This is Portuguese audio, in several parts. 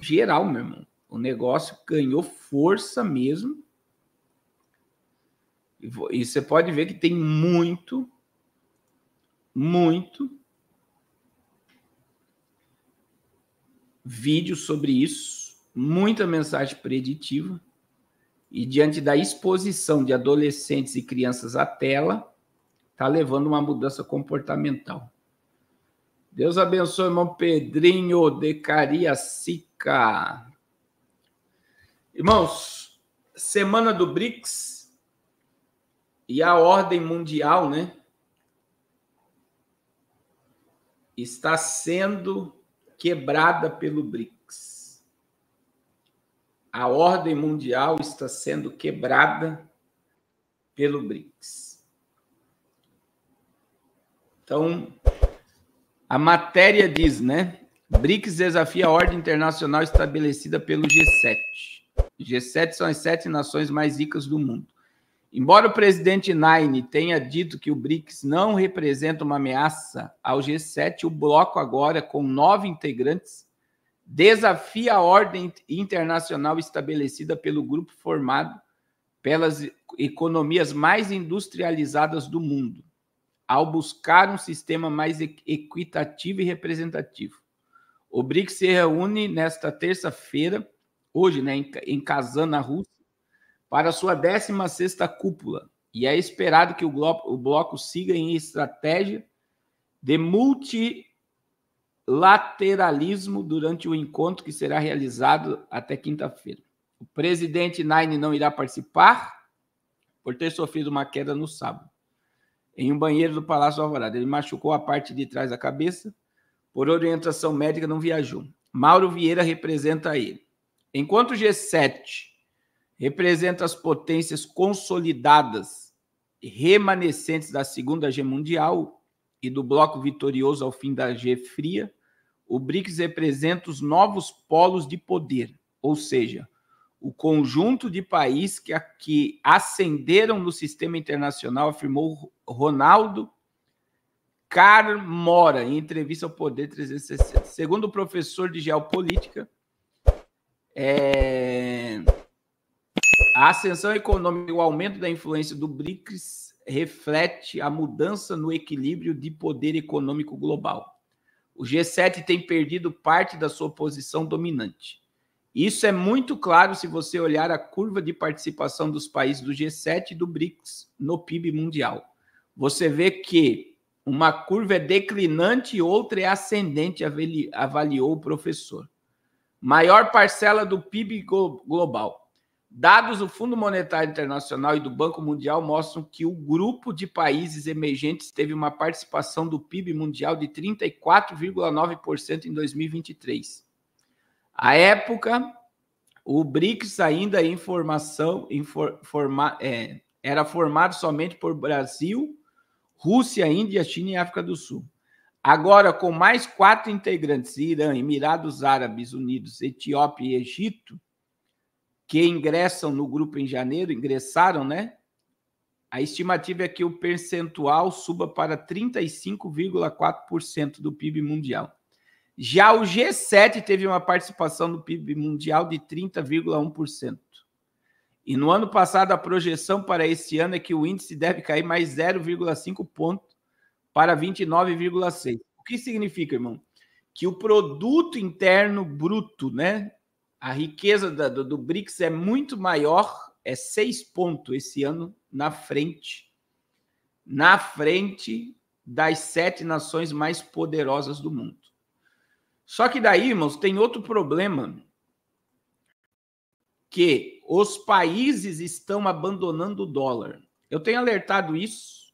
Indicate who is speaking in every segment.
Speaker 1: geral, meu irmão. O negócio ganhou força mesmo. E você pode ver que tem muito vídeo sobre isso, muita mensagem preditiva. E diante da exposição de adolescentes e crianças à tela, está levando uma mudança comportamental. Deus abençoe, irmão Pedrinho de Cariacica. Irmãos, semana do BRICS e a ordem mundial, né, está sendo quebrada pelo BRICS. A ordem mundial está sendo quebrada pelo BRICS. Então, a matéria diz, né? BRICS desafia a ordem internacional estabelecida pelo G7. G7 são as 7 nações mais ricas do mundo. Embora o presidente Nine tenha dito que o BRICS não representa uma ameaça ao G7, o bloco agora, com 9 integrantes, desafia a ordem internacional estabelecida pelo grupo formado pelas economias mais industrializadas do mundo, ao buscar um sistema mais equitativo e representativo. O BRICS se reúne nesta terça-feira, hoje, né, em Kazan, na Rússia, para sua 16ª cúpula, e é esperado que o bloco siga em estratégia de multilateralismo durante o encontro que será realizado até quinta-feira. O presidente Nine não irá participar por ter sofrido uma queda no sábado, em um banheiro do Palácio Alvorada. Ele machucou a parte de trás da cabeça, por orientação médica não viajou. Mauro Vieira representa ele. Enquanto o G7 representa as potências consolidadas e remanescentes da Segunda Guerra Mundial e do bloco vitorioso ao fim da Guerra Fria, o BRICS representa os novos polos de poder, ou seja, o conjunto de países que ascenderam no sistema internacional, afirmou Ronaldo Carmora, em entrevista ao Poder 360. Segundo o professor de geopolítica, a ascensão econômica e o aumento da influência do BRICS reflete a mudança no equilíbrio de poder econômico global. O G7 tem perdido parte da sua posição dominante. Isso é muito claro se você olhar a curva de participação dos países do G7 e do BRICS no PIB mundial. Você vê que uma curva é declinante e outra é ascendente, avaliou o professor. Maior parcela do PIB global. Dados do Fundo Monetário Internacional e do Banco Mundial mostram que o grupo de países emergentes teve uma participação do PIB mundial de 34,9% em 2023. À época, o BRICS ainda era formado somente por Brasil, Rússia, Índia, China e África do Sul. Agora, com mais 4 integrantes, Irã, Emirados Árabes Unidos, Etiópia e Egito, que ingressam no grupo em janeiro, ingressaram, né? A estimativa é que o percentual suba para 35,4% do PIB mundial. Já o G7 teve uma participação no PIB mundial de 30,1%. E no ano passado, a projeção para esse ano é que o índice deve cair mais 0,5 ponto para 29,6%. O que significa, irmão? Que o produto interno bruto, né? A riqueza do BRICS é muito maior, é 6 pontos esse ano na frente das 7 nações mais poderosas do mundo. Só que daí, irmãos, tem outro problema, que os países estão abandonando o dólar. Eu tenho alertado isso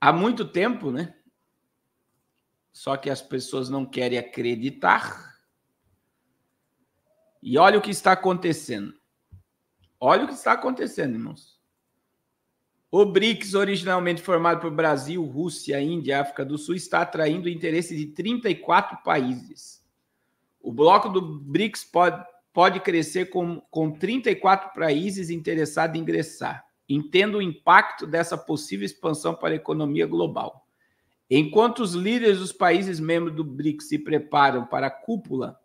Speaker 1: há muito tempo, né? Só que as pessoas não querem acreditar. E olha o que está acontecendo. Olha o que está acontecendo, irmãos. O BRICS, originalmente formado por Brasil, Rússia, Índia e África do Sul, está atraindo o interesse de 34 países. O bloco do BRICS pode crescer com 34 países interessados em ingressar. Entenda o impacto dessa possível expansão para a economia global. Enquanto os líderes dos países membros do BRICS se preparam para a cúpula,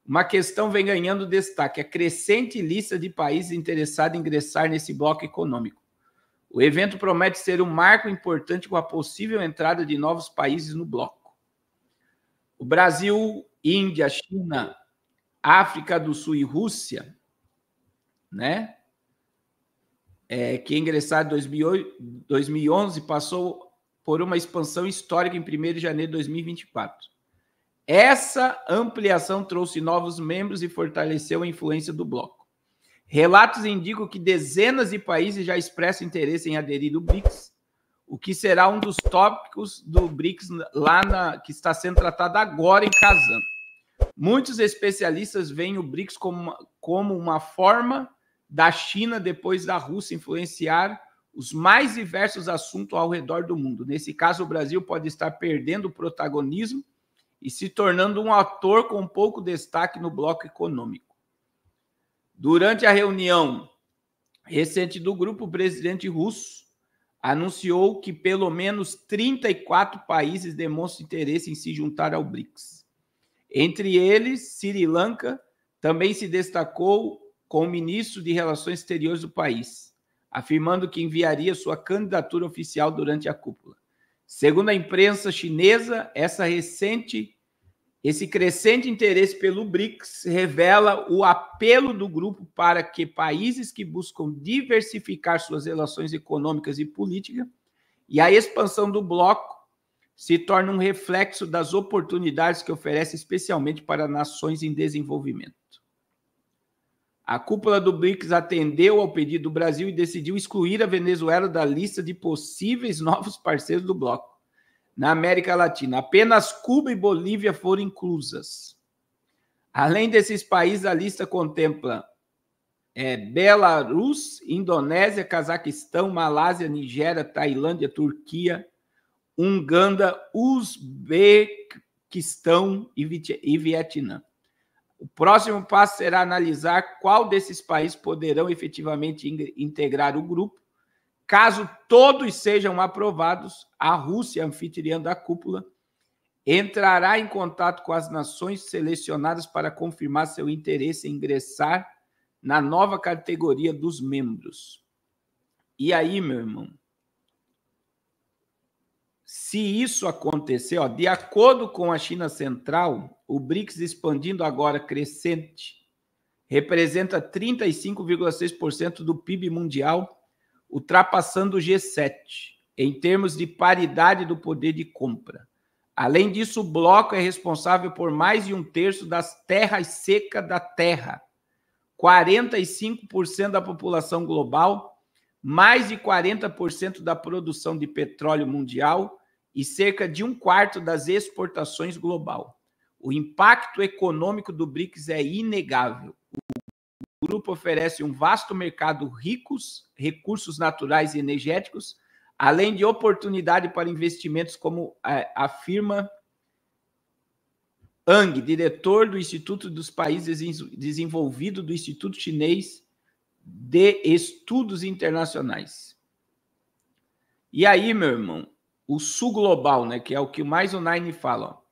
Speaker 1: Uma questão vem ganhando destaque: a crescente lista de países interessados em ingressar nesse bloco econômico. O evento promete ser um marco importante com a possível entrada de novos países no bloco. O Brasil, Índia, China, África do Sul e Rússia, né? Que ingressaram em 2011, passou por uma expansão histórica em 1º de janeiro de 2024. Essa ampliação trouxe novos membros e fortaleceu a influência do bloco. Relatos indicam que dezenas de países já expressam interesse em aderir ao BRICS, o que será um dos tópicos do BRICS que está sendo tratado agora em Kazan. Muitos especialistas veem o BRICS como uma forma da China, depois da Rússia, influenciar os mais diversos assuntos ao redor do mundo. Nesse caso, o Brasil pode estar perdendo o protagonismo e se tornando um ator com pouco destaque no bloco econômico. Durante a reunião recente do grupo, o presidente russo anunciou que pelo menos 34 países demonstram interesse em se juntar ao BRICS. Entre eles, Sri Lanka também se destacou com o ministro de Relações Exteriores do país, afirmando que enviaria sua candidatura oficial durante a cúpula. Segundo a imprensa chinesa, esse crescente interesse pelo BRICS revela o apelo do grupo para que países que buscam diversificar suas relações econômicas e políticas e a expansão do bloco se torne um reflexo das oportunidades que oferece especialmente para nações em desenvolvimento. A cúpula do BRICS atendeu ao pedido do Brasil e decidiu excluir a Venezuela da lista de possíveis novos parceiros do bloco. Na América Latina, apenas Cuba e Bolívia foram inclusas. Além desses países, a lista contempla Belarus, Indonésia, Cazaquistão, Malásia, Nigéria, Tailândia, Turquia, Uganda, Uzbequistão e Vietnã. O próximo passo será analisar qual desses países poderão efetivamente integrar o grupo. Caso todos sejam aprovados, a Rússia, anfitriã da cúpula, entrará em contato com as nações selecionadas para confirmar seu interesse em ingressar na nova categoria dos membros. E aí, meu irmão, se isso acontecer, de acordo com a China Central, o BRICS expandindo agora crescente, representa 35,6% do PIB mundial, ultrapassando o G7, em termos de paridade do poder de compra. Além disso, o bloco é responsável por mais de 1/3 das terras secas da Terra, 45% da população global, mais de 40% da produção de petróleo mundial e cerca de 1/4 das exportações global. O impacto econômico do BRICS é inegável. O grupo oferece um vasto mercado ricos, recursos naturais e energéticos, além de oportunidade para investimentos, como afirma Ang, diretor do Instituto dos Países Desenvolvidos do Instituto Chinês de Estudos Internacionais. E aí, meu irmão, o Sul Global, né, que é o que mais o Nine fala,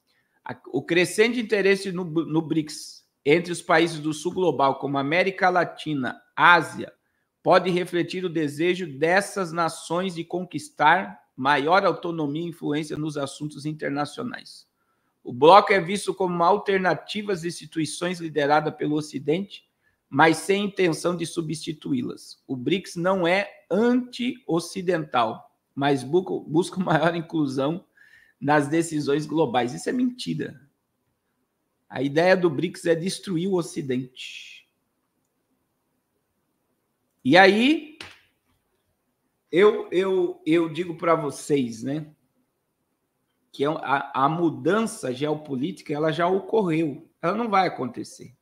Speaker 1: o crescente interesse no BRICS entre os países do Sul Global, como América Latina, Ásia, pode refletir o desejo dessas nações de conquistar maior autonomia e influência nos assuntos internacionais. O bloco é visto como uma alternativa às instituições lideradas pelo Ocidente, mas sem intenção de substituí-las. O BRICS não é anti-ocidental, mas busca maior inclusão nas decisões globais. Isso é mentira. A ideia do BRICS é destruir o Ocidente. E aí, eu digo para vocês, né, que a mudança geopolítica ela já ocorreu, ela não vai acontecer.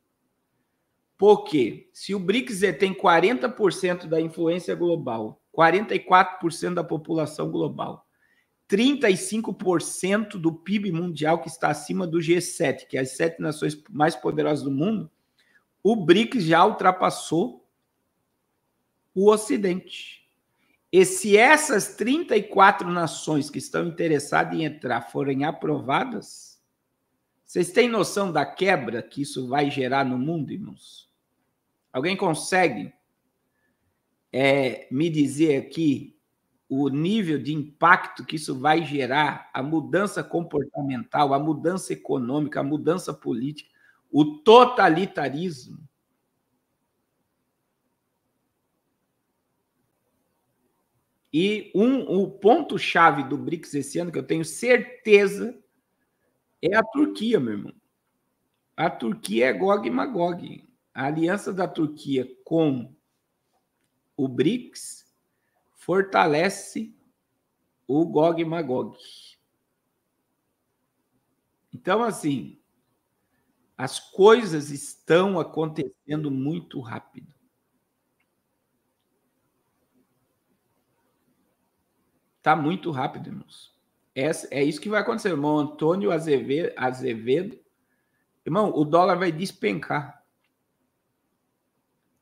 Speaker 1: Por quê? Se o BRICS tem 40% da influência global, 44% da população global, 35% do PIB mundial que está acima do G7, que é as 7 nações mais poderosas do mundo, o BRICS já ultrapassou o Ocidente. E se essas 34 nações que estão interessadas em entrar forem aprovadas, Vocês têm noção da quebra que isso vai gerar no mundo, irmãos? Alguém consegue me dizer aqui o nível de impacto que isso vai gerar, a mudança comportamental, a mudança econômica, a mudança política, o totalitarismo? E o ponto-chave do BRICS esse ano, que eu tenho certeza, é a Turquia, meu irmão. A Turquia é Gog e Magog. A aliança da Turquia com o BRICS fortalece o Gog e Magog. Então, assim, as coisas estão acontecendo muito rápido. Está muito rápido, irmãos. É isso que vai acontecer. Irmão Antônio Azevedo. Irmão, o dólar vai despencar.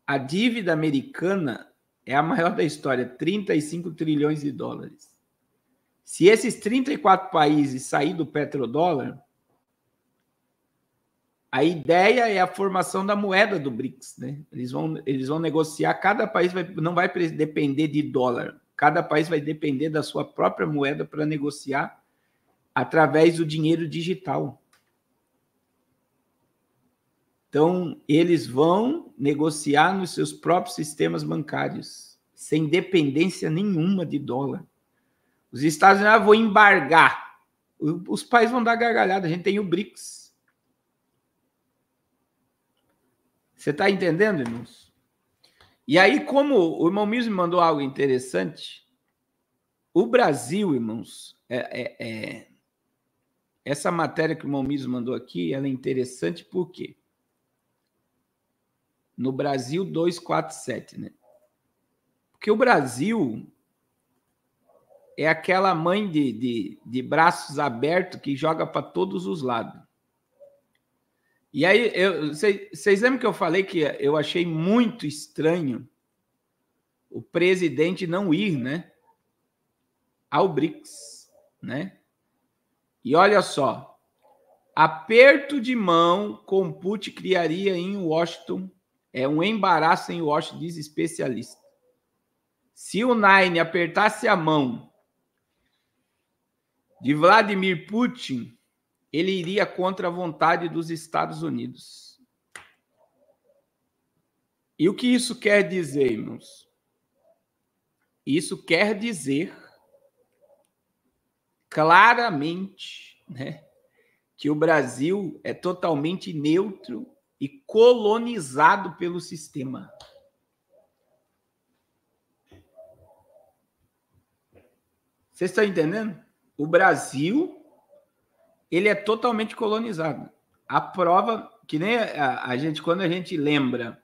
Speaker 1: A dívida americana é a maior da história, 35 trilhões de dólares. Se esses 34 países saírem do petrodólar, a ideia é a formação da moeda do BRICS, né? Eles vão negociar, cada país não vai depender de dólar, cada país vai depender da sua própria moeda para negociar através do dinheiro digital. Então, eles vão negociar nos seus próprios sistemas bancários, sem dependência nenhuma de dólar. Os Estados Unidos vão embargar. Os países vão dar gargalhada. A gente tem o BRICS. Você está entendendo, irmãos? E aí, como o irmão Mills me mandou algo interessante, o Brasil, irmãos, essa matéria que o irmão Mills mandou aqui, ela é interessante por quê? No Brasil 247, né? Porque o Brasil é aquela mãe de braços abertos que joga para todos os lados. E aí, vocês lembram que eu falei que eu achei muito estranho o presidente não ir, né, ao BRICS, né? E olha só, aperto de mão com Putin criaria em Washington um embaraço em Washington, diz especialista. Se o Nine apertasse a mão de Vladimir Putin, ele iria contra a vontade dos Estados Unidos. E o que isso quer dizer, irmãos? Isso quer dizer claramente, né, que o Brasil é totalmente neutro e colonizado pelo sistema. Vocês estão entendendo? O Brasil, ele é totalmente colonizado. A prova, que nem a gente, quando a gente lembra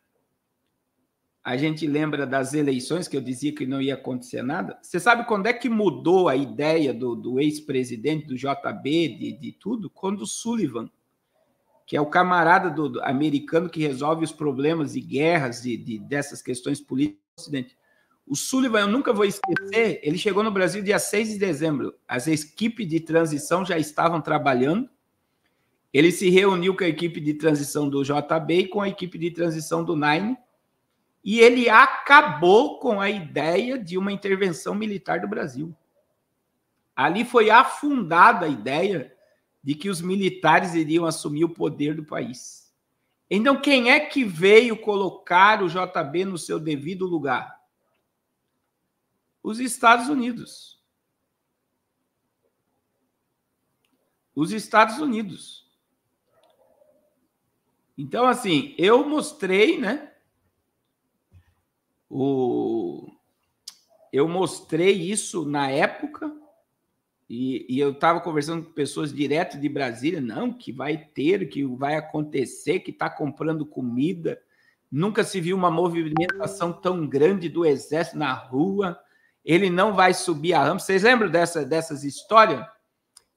Speaker 1: das eleições, que eu dizia que não ia acontecer nada. Você sabe quando é que mudou a ideia do ex-presidente, do JB, de tudo? Quando o Sullivan, que é o camarada do americano que resolve os problemas de guerras, dessas questões políticas do Ocidente. O Sullivan, eu nunca vou esquecer, ele chegou no Brasil dia 6 de dezembro. As equipes de transição já estavam trabalhando. Ele se reuniu com a equipe de transição do JB e com a equipe de transição do Nine, e ele acabou com a ideia de uma intervenção militar do Brasil. Ali foi afundada a ideia de que os militares iriam assumir o poder do país. Então, quem é que veio colocar o JB no seu devido lugar? Os Estados Unidos. Os Estados Unidos. Então, assim, eu mostrei, né? Eu mostrei isso na época, e eu estava conversando com pessoas direto de Brasília, não, que vai ter, que vai acontecer, que está comprando comida. Nunca se viu uma movimentação tão grande do Exército na rua. Ele não vai subir a rampa. Vocês lembram dessas histórias?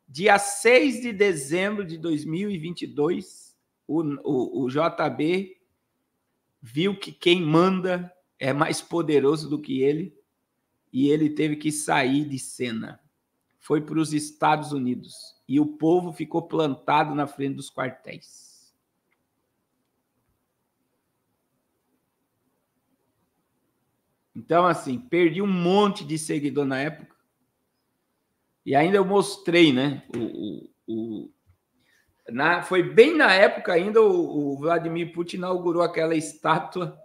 Speaker 1: Dia 6 de dezembro de 2022, o JB viu que quem manda é mais poderoso do que ele, e ele teve que sair de cena. foi para os Estados Unidos e o povo ficou plantado na frente dos quartéis. Então, assim, perdi um monte de seguidor na época e ainda eu mostrei, né? Foi bem na época ainda o Vladimir Putin inaugurou aquela estátua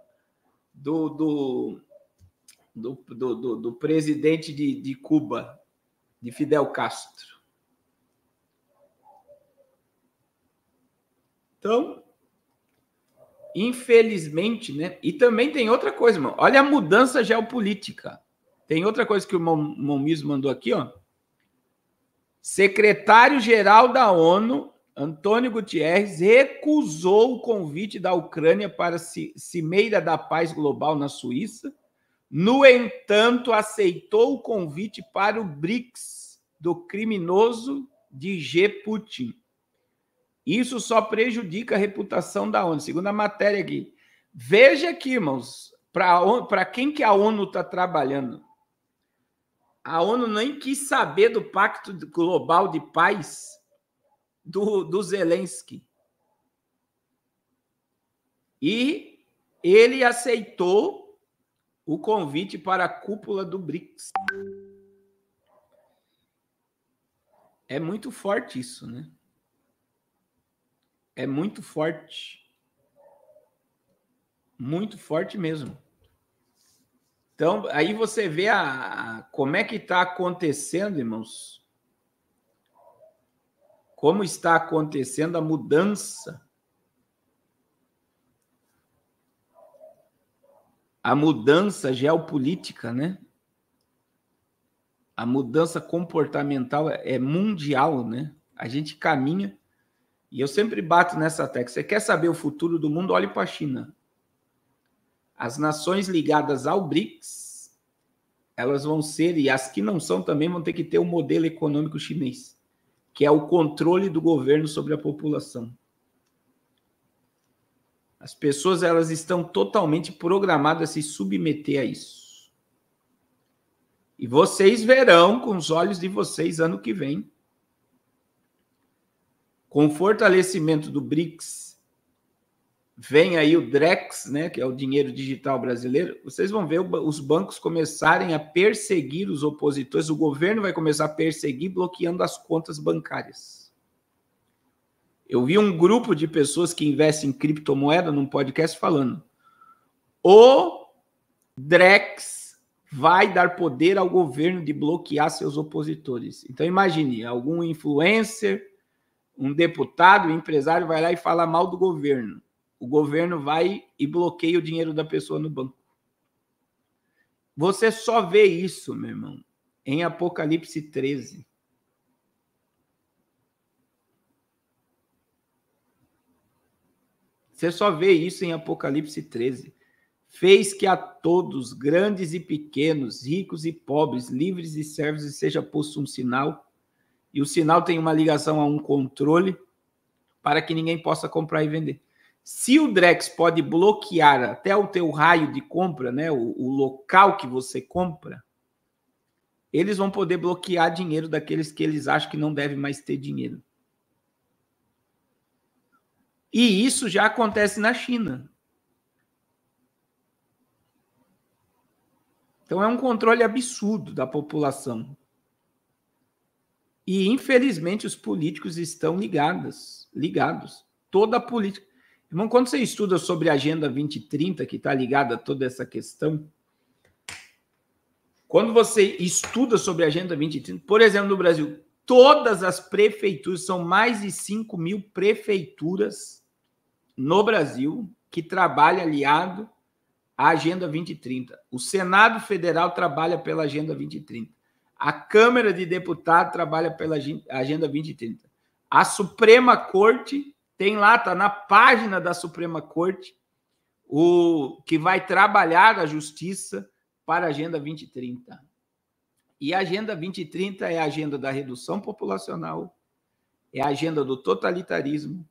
Speaker 1: do presidente de Cuba, de Fidel Castro. Então, infelizmente, né? E também tem outra coisa, irmão. Olha a mudança geopolítica. Tem outra coisa que o Momiz mandou aqui, ó. Secretário-geral da ONU, Antônio Guterres, recusou o convite da Ucrânia para a Cimeira da Paz Global na Suíça. No entanto, aceitou o convite para o BRICS do criminoso de G. Putin. Isso só prejudica a reputação da ONU, segundo a matéria aqui. Veja aqui, irmãos, para quem que a ONU está trabalhando. A ONU nem quis saber do Pacto Global de Paz do Zelensky. E ele aceitou o convite para a cúpula do BRICS. É muito forte isso, né? É muito forte. Muito forte mesmo. Então, aí você vê como é que está acontecendo, irmãos. Como está acontecendo a mudança. A mudança geopolítica, né? A mudança comportamental é mundial, né? A gente caminha, e eu sempre bato nessa tecla. Você quer saber o futuro do mundo? Olhe para a China. As nações ligadas ao BRICS, elas vão ser, e as que não são também vão ter que ter o modelo econômico chinês, que é o controle do governo sobre a população. As pessoas, elas estão totalmente programadas a se submeter a isso. E vocês verão com os olhos de vocês ano que vem, com o fortalecimento do BRICS, vem aí o DREX, né, que é o dinheiro digital brasileiro, vocês vão ver os bancos começarem a perseguir os opositores, o governo vai começar a perseguir, bloqueando as contas bancárias. Eu vi um grupo de pessoas que investem em criptomoeda num podcast falando: o DREX vai dar poder ao governo de bloquear seus opositores. Então imagine, algum influencer, um deputado, um empresário vai lá e fala mal do governo. O governo vai e bloqueia o dinheiro da pessoa no banco. Você só vê isso, meu irmão, em Apocalipse 13. Você só vê isso em Apocalipse 13. Fez que a todos, grandes e pequenos, ricos e pobres, livres e servos, seja posto um sinal. E o sinal tem uma ligação a um controle para que ninguém possa comprar e vender. Se o DREX pode bloquear até o teu raio de compra, né, o local que você compra, eles vão poder bloquear dinheiro daqueles que eles acham que não devem mais ter dinheiro. E isso já acontece na China. Então é um controle absurdo da população. E, infelizmente, os políticos estão ligados. Toda a política. Irmão, quando você estuda sobre a Agenda 2030, que está ligada a toda essa questão, quando você estuda sobre a Agenda 2030, por exemplo, no Brasil, todas as prefeituras, são mais de 5 mil prefeituras no Brasil que trabalham aliado à Agenda 2030. O Senado Federal trabalha pela Agenda 2030. A Câmara de Deputados trabalha pela Agenda 2030. A Suprema Corte tem lá, está na página da Suprema Corte, o que vai trabalhar a justiça para a Agenda 2030. E a Agenda 2030 é a agenda da redução populacional, é a agenda do totalitarismo,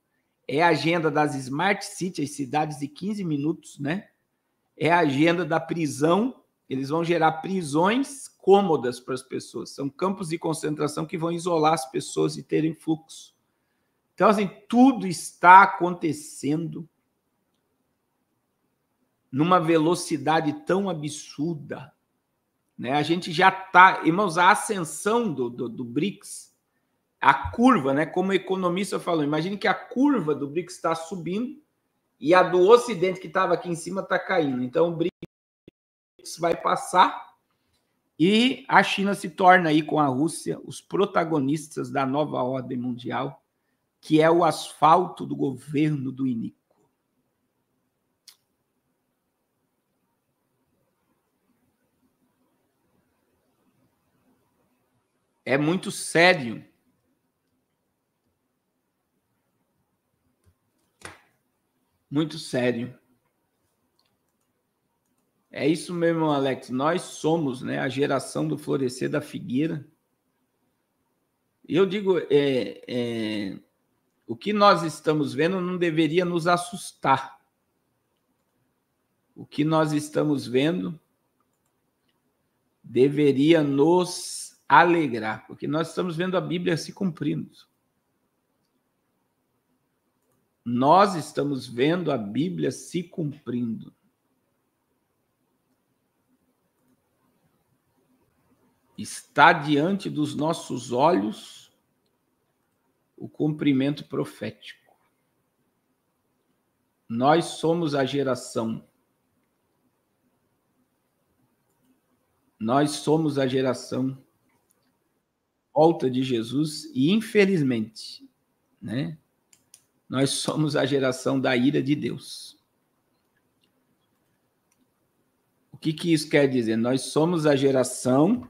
Speaker 1: é a agenda das Smart Cities, as cidades de 15 minutos, né? É a agenda da prisão, eles vão gerar prisões cômodas para as pessoas, são campos de concentração que vão isolar as pessoas e terem fluxo. Então, assim, tudo está acontecendo numa velocidade tão absurda, né? A gente já está, irmãos, a ascensão do BRICS, a curva, né? Como o economista falou, imagine que a curva do BRICS está subindo e a do Ocidente, que estava aqui em cima, está caindo. Então, o BRICS vai passar e a China se torna aí, com a Rússia, os protagonistas da nova ordem mundial, que é o asfalto do governo do iníquo. É muito sério. Muito sério. É isso mesmo, Alex. Nós somos, né, a geração do florescer da figueira. Eu digo, o que nós estamos vendo não deveria nos assustar. O que nós estamos vendo deveria nos alegrar, porque nós estamos vendo a Bíblia se cumprindo. Nós estamos vendo a Bíblia se cumprindo. Está diante dos nossos olhos o cumprimento profético. Nós somos a geração. Nós somos a geração volta de Jesus e, infelizmente, né, nós somos a geração da ira de Deus. O que isso quer dizer? Nós somos a geração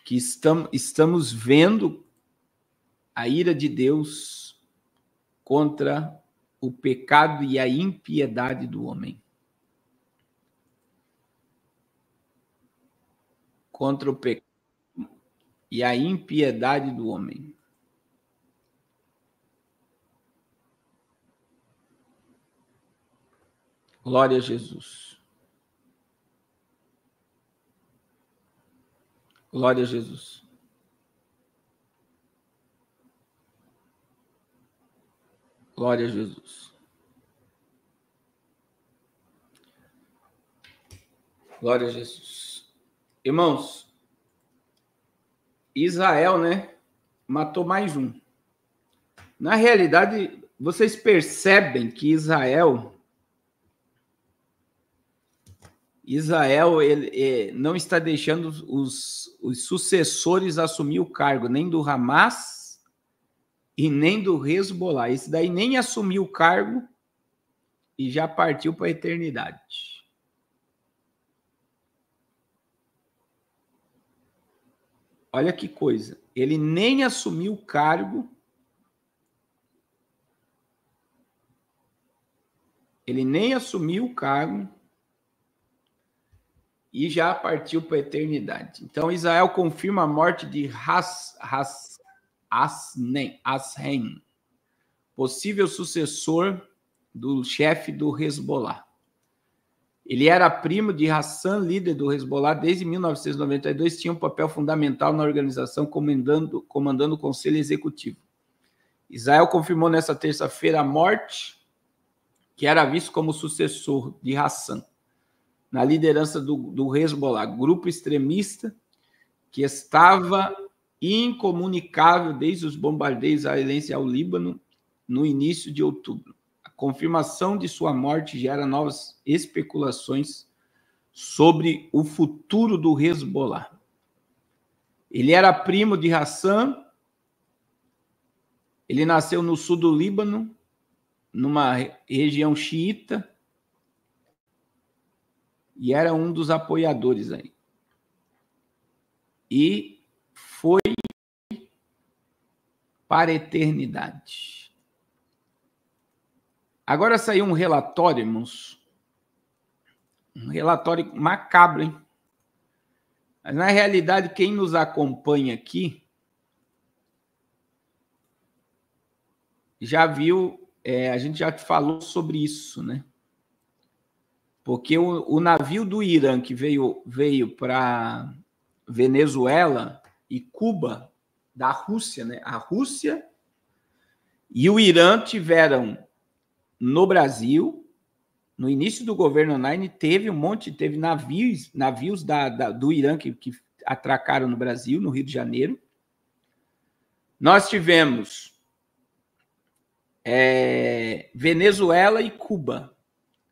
Speaker 1: que estamos vendo a ira de Deus contra o pecado e a impiedade do homem. Contra o pecado e a impiedade do homem. Glória a Jesus. Glória a Jesus. Glória a Jesus. Glória a Jesus. Irmãos, Israel, né, matou mais um. Na realidade, vocês percebem que Israel ele não está deixando os sucessores assumir o cargo, nem do Hamas e nem do Hezbollah. Esse daí nem assumiu o cargo e já partiu para a eternidade. Olha que coisa. Ele nem assumiu o cargo. Ele nem assumiu o cargo e já partiu para a eternidade. Então, Israel confirma a morte de Hashem, possível sucessor do chefe do Hezbollah. Ele era primo de Hassan, líder do Hezbollah, desde 1992, tinha um papel fundamental na organização, comandando o conselho executivo. Israel confirmou nesta terça-feira a morte, que era visto como sucessor de Hassan, na liderança do Hezbollah, grupo extremista que estava incomunicável desde os bombardeios israelenses ao Líbano no início de outubro. A confirmação de sua morte gera novas especulações sobre o futuro do Hezbollah. Ele era primo de Hassan, ele nasceu no sul do Líbano, numa região xiita, e era um dos apoiadores aí. E foi para a eternidade. Agora saiu um relatório, irmãos, um relatório macabro, hein? Mas, na realidade, quem nos acompanha aqui já viu, a gente já falou sobre isso, né? Porque o navio do Irã que veio para Venezuela e Cuba, da Rússia, né? A Rússia e o Irã tiveram no Brasil, no início do governo Online, teve navios do Irã que atracaram no Brasil, no Rio de Janeiro. Nós tivemos Venezuela e Cuba.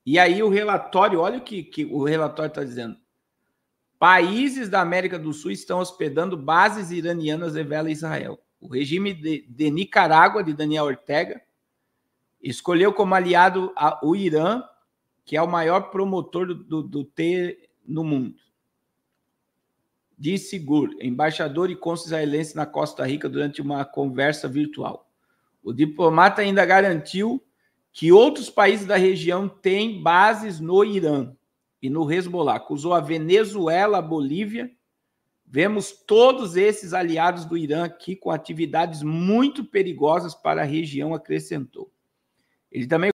Speaker 1: E aí o relatório, olha o que o relatório está dizendo. Países da América do Sul estão hospedando bases iranianas, revela Israel. O regime de Nicarágua, de Daniel Ortega, escolheu como aliado o Irã, que é o maior promotor do T no mundo. Disse Gur, embaixador e cônsul israelense na Costa Rica, durante uma conversa virtual. O diplomata ainda garantiu que outros países da região têm bases no Irã e no Hezbollah. Acusou a Venezuela, a Bolívia. Vemos todos esses aliados do Irã aqui com atividades muito perigosas para a região, acrescentou. Ele também